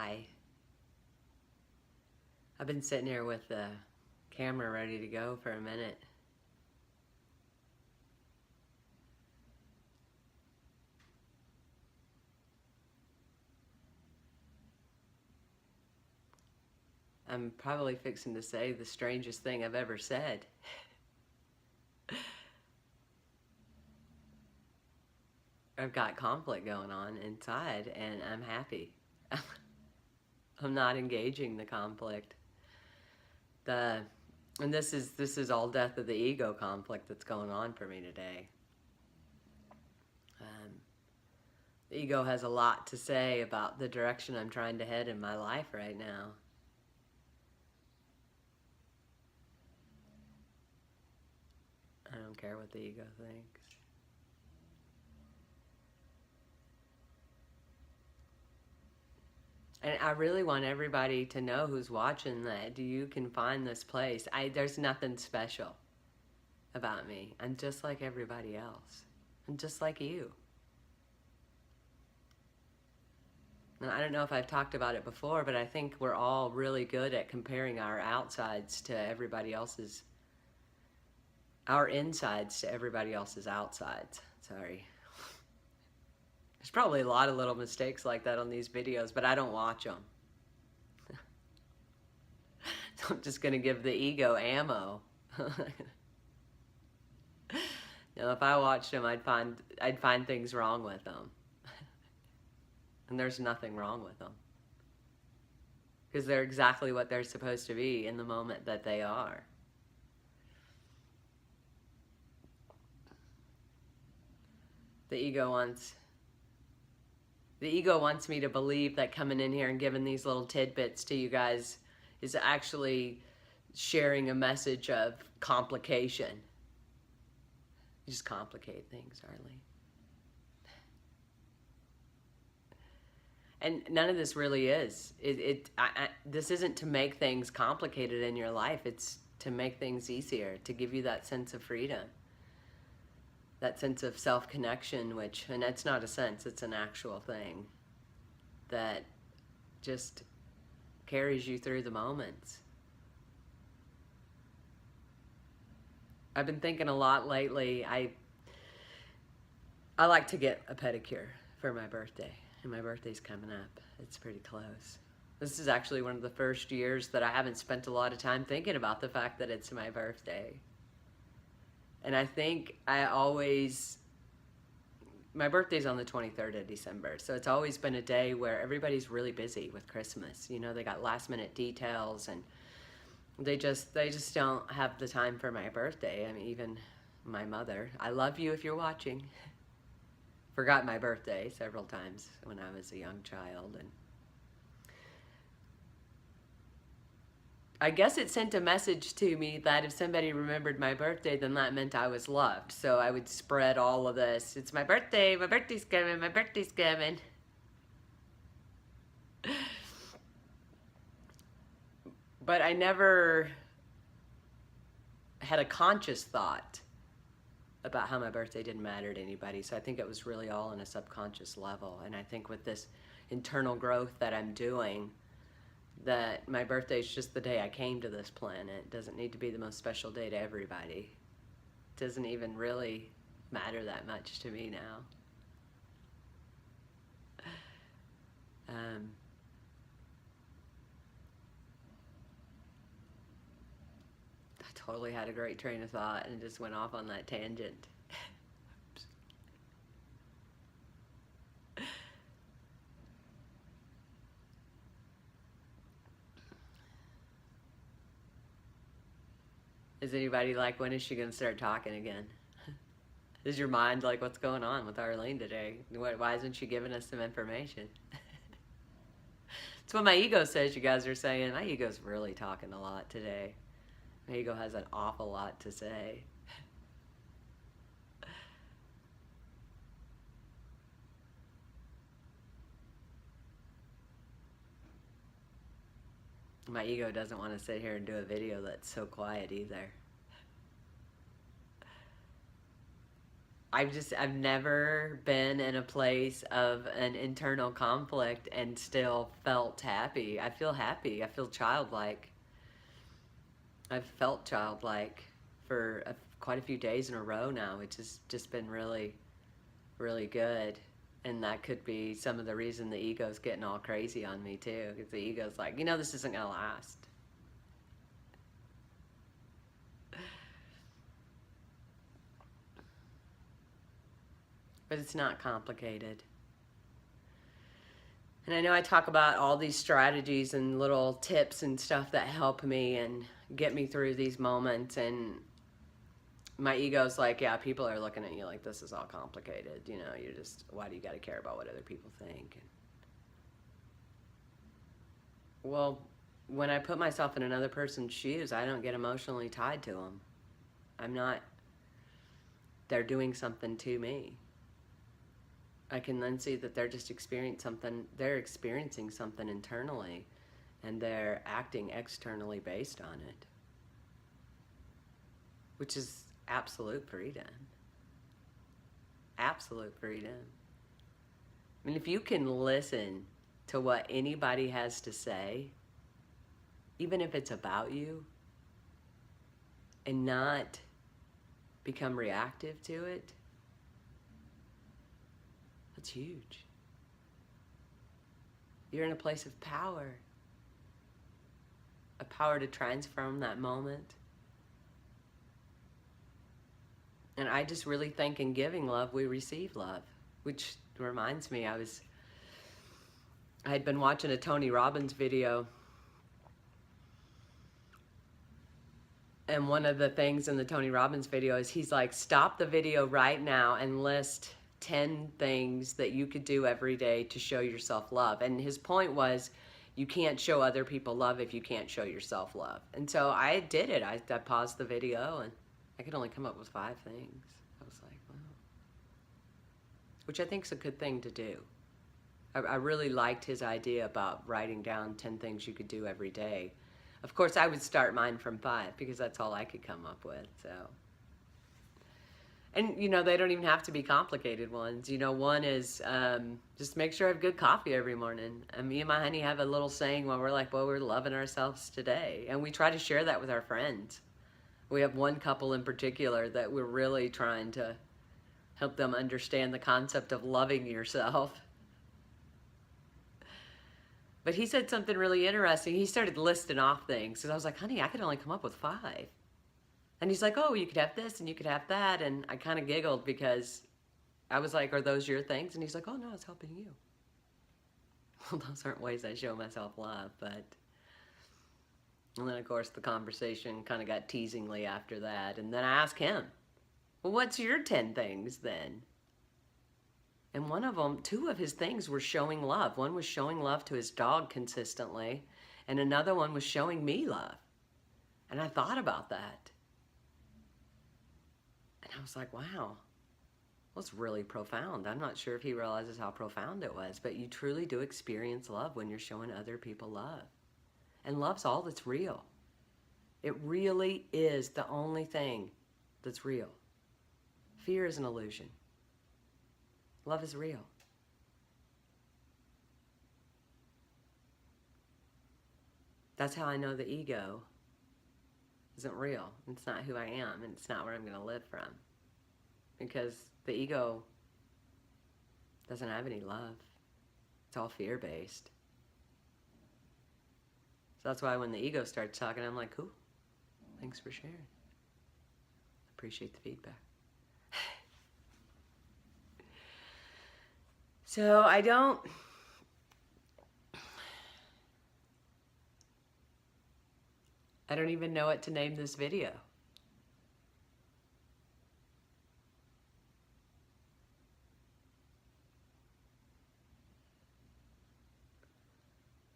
Hi. I've been sitting here with the camera ready to go for a minute. I'm probably fixing to say the strangest thing I've ever said. I've got conflict going on inside and I'm happy. I'm not engaging the conflict. And this is all death of the ego conflict that's going on for me today. Um, the ego has a lot to say about the direction I'm trying to head in my life right now. I don't care what the ego thinks. And I really want everybody to know who's watching that you can find this place. There's nothing special about me. I'm just like everybody else. I'm just like you. And I don't know if I've talked about it before, but I think we're all really good at comparing our outsides to everybody else's, our insides to everybody else's outsides. Sorry. There's probably a lot of little mistakes like that on these videos, but I don't watch them. So I'm just going to give the ego ammo. If I watched them, I'd find things wrong with them. And there's nothing wrong with them. Because they're exactly what they're supposed to be in the moment that they are. The ego wants me to believe that coming in here and giving these little tidbits to you guys is actually sharing a message of complication. You just complicate things, Arlene. And none of this really is. This isn't to make things complicated in your life. It's to make things easier, to give you that sense of freedom, that sense of self-connection, and that's not a sense, it's an actual thing that just carries you through the moments. I've been thinking a lot lately. I like to get a pedicure for my birthday, and my birthday's coming up. It's pretty close. This is actually one of the first years that I haven't spent a lot of time thinking about the fact that it's my birthday. And I think my birthday's on the 23rd of December, so it's always been a day where everybody's really busy with Christmas. You know, they got last minute details and they just don't have the time for my birthday. I mean, even my mother, I love you if you're watching, forgot my birthday several times when I was a young child. And I guess it sent a message to me that if somebody remembered my birthday, then that meant I was loved. So I would spread all of this. It's my birthday, my birthday's coming, my birthday's coming. But I never had a conscious thought about how my birthday didn't matter to anybody. So I think it was really all on a subconscious level. And I think with this internal growth that I'm doing, that my birthday is just the day I came to this planet. It doesn't need to be the most special day to everybody. It doesn't even really matter that much to me now. I totally had a great train of thought and just went off on that tangent. Is anybody like, when is she going to start talking again? Is your mind like, what's going on with Arlene today? Why isn't she giving us some information? It's what my ego says you guys are saying. My ego's really talking a lot today. My ego has an awful lot to say. My ego doesn't want to sit here and do a video that's so quiet either. I've never been in a place of an internal conflict and still felt happy. I feel happy. I feel childlike. I've felt childlike for quite a few days in a row now, which has just been really, really good. And that could be some of the reason the ego's getting all crazy on me too, because the ego's like, you know, this isn't gonna last. But it's not complicated. And I know I talk about all these strategies and little tips and stuff that help me and get me through these moments, and my ego's like, yeah, people are looking at you like this is all complicated. You know, you're just, why do you got to care about what other people think? And, well, when I put myself in another person's shoes, I don't get emotionally tied to them. I'm not, they're doing something to me. I can then see that they're just experiencing something internally, and they're acting externally based on it, which is absolute freedom. Absolute freedom. I mean, if you can listen to what anybody has to say, even if it's about you, and not become reactive to it, that's huge. You're in a place of power. A power to transform that moment. And I just really think in giving love, we receive love. Which reminds me, I had been watching a Tony Robbins video. And one of the things in the Tony Robbins video is he's like, stop the video right now and list 10 things that you could do every day to show yourself love. And his point was, you can't show other people love if you can't show yourself love. And so I did it. I paused the video and I could only come up with 5 things. I was like, wow. Which I think is a good thing to do. I really liked his idea about writing down 10 things you could do every day. Of course, I would start mine from 5 because that's all I could come up with, so. And, you know, they don't even have to be complicated ones. You know, one is just make sure I have good coffee every morning. And me and my honey have a little saying where we're like, well, we're loving ourselves today. And we try to share that with our friends. We have one couple in particular that we're really trying to help them understand the concept of loving yourself. But he said something really interesting. He started listing off things. And I was like, honey, I could only come up with 5. And he's like, oh, you could have this and you could have that. And I kind of giggled because I was like, are those your things? And he's like, oh, no, it's helping you. Well, those aren't ways I show myself love, but... And then, of course, the conversation kind of got teasingly after that. And then I asked him, well, what's your 10 things then? And one of them, 2 of his things were showing love. One was showing love to his dog consistently, and another one was showing me love. And I thought about that. And I was like, wow, well, it's really profound. I'm not sure if he realizes how profound it was, but you truly do experience love when you're showing other people love. And love's all that's real. It really is the only thing that's real. Fear is an illusion. Love is real. That's how I know the ego isn't real. It's not who I am, and it's not where I'm going to live from. Because the ego doesn't have any love. It's all fear-based. So that's why when the ego starts talking, I'm like, cool, thanks for sharing. Appreciate the feedback. So I don't even know what to name this video.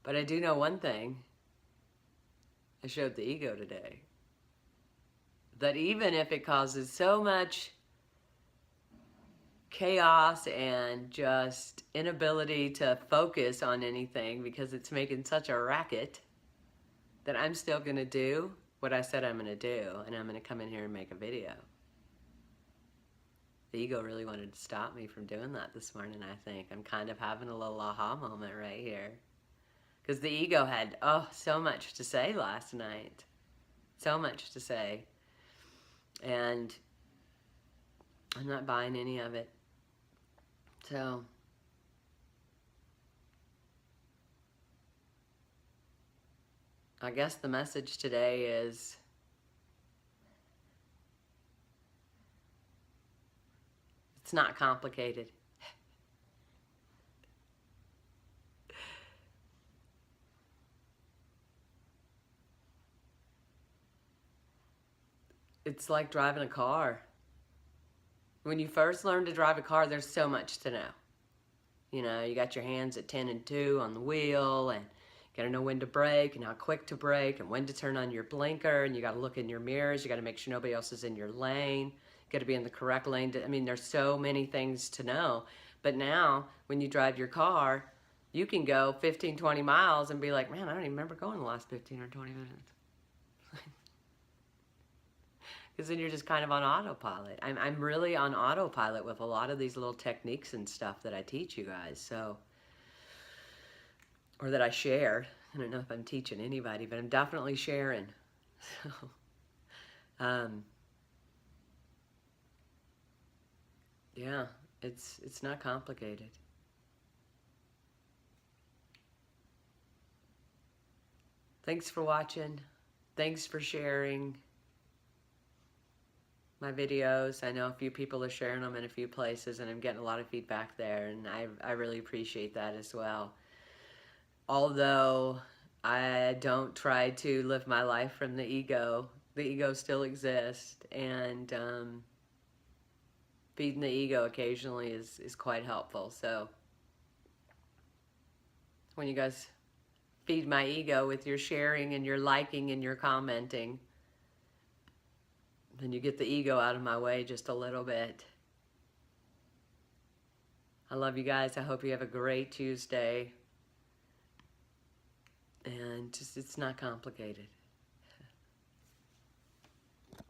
But I do know one thing. I showed the ego today. That even if it causes so much chaos and just inability to focus on anything because it's making such a racket, that I'm still going to do what I said I'm going to do, and I'm going to come in here and make a video. The ego really wanted to stop me from doing that this morning, I think. I'm kind of having a little aha moment right here. Because the ego had, so much to say last night. So much to say. And I'm not buying any of it. So I guess the message today is it's not complicated. It's like driving a car. When you first learn to drive a car, there's so much to know. You know, you got your hands at 10 and 2 on the wheel, and you got to know when to brake and how quick to brake and when to turn on your blinker, and you got to look in your mirrors. You got to make sure nobody else is in your lane. You got to be in the correct lane. I mean, there's so many things to know. But now, when you drive your car, you can go 15, 20 miles and be like, man, I don't even remember going the last 15 or 20 minutes. Because then you're just kind of on autopilot. I'm really on autopilot with a lot of these little techniques and stuff that I teach you guys. So, or that I share. I don't know if I'm teaching anybody, but I'm definitely sharing. So, yeah, it's not complicated. Thanks for watching. Thanks for sharing my videos. I know a few people are sharing them in a few places, and I'm getting a lot of feedback there, and I really appreciate that as well. Although I don't try to live my life from the ego still exists, and feeding the ego occasionally is quite helpful. So when you guys feed my ego with your sharing and your liking and your commenting, then you get the ego out of my way just a little bit. I love you guys. I hope you have a great Tuesday. And just, it's not complicated.